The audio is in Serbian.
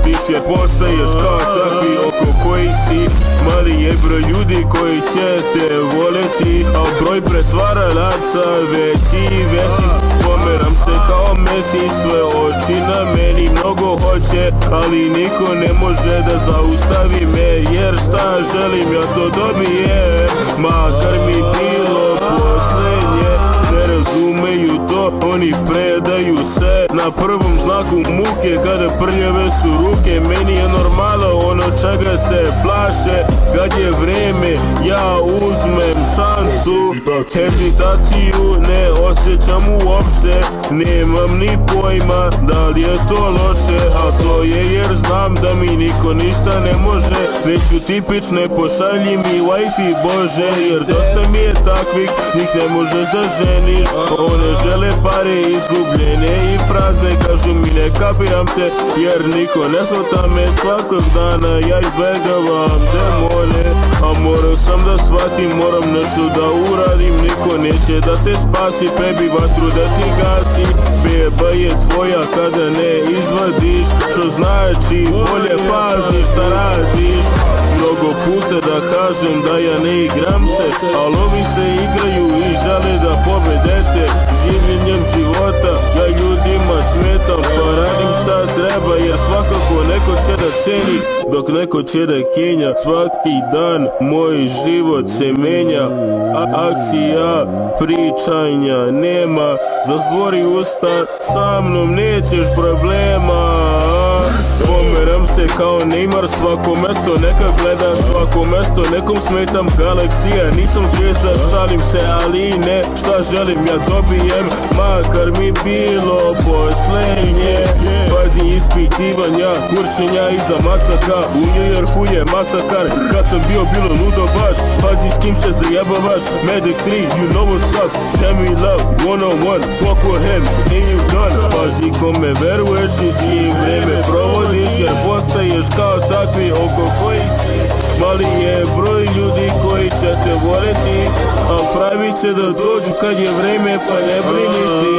izvodiš, jer postaješ kao takvi oko koji si. Mali je broj ljudi koji će te voljeti, a broj pretvaralaca veći i veći. Pomeram se kao Messi, sve oči na meni mnogo hoće, ali niko ne može da zaustavi me, jer šta želim ja to dobijem, makar mi bilo poslednje. Ne razumeju to, oni predaju se na prvom znaku muke, kada prljave su ruke. Meni je normalo ono čega se plaše, kad je vreme ja uzmem šansu. Hezitaciju ne osjećam uopšte, nemam ni pojma da li je to loše, a to je jer znam da mi niko ništa ne može. Neću tipične, pošalji mi wifi bože, jer dosta mi je takvih, njih ne možeš da ženiš. One žele pare izgubljene i prazne, kažu mi ne kapiram te, jer niko ne svata me. Svakog dana ja izbegavam demone, a morao sam da shvatim, moram nešto da uradim. Niko neće da te spasi, prebi vatru da ti gasi. Beba je tvoja kada ne izvadiš, što znači bolje pazi šta radiš. Mnogo puta da kažem da ja ne igram se, ali ovi se igraju i žele da pobedete. Življenjem života ja ljudima smetam, pa radim šta treba, jer svakako neko će da ceni, dok neko će da kenja. Svaki dan moj život se menja, a akcija pričanja nema. Zatvori usta, sa mnom nećeš problema. Pomeram se kao Neymar, svako mesto neka gledaš, svako mesto nekom smetam. Galaksija, nisam zvijezda, šalim se, ali ne, šta želim ja dobijem, makar mi bilo poslednje. Pazi ispitivanja, kurčenja iza masaka, u New Yorku je masakar. Kad sam bio bilo ludo baš, pazi s kim se zajebavaš. Medic 3, you know what's up, tell me love, 101, fuck with him, and you done. Pazi kome veruješ i s kim vreme provodiš, jer postaješ kao takvi oko koji si. Mali je broj ljudi koji će te voljeti, a pravi će da dođu kad je vreme, pa ne brini ti.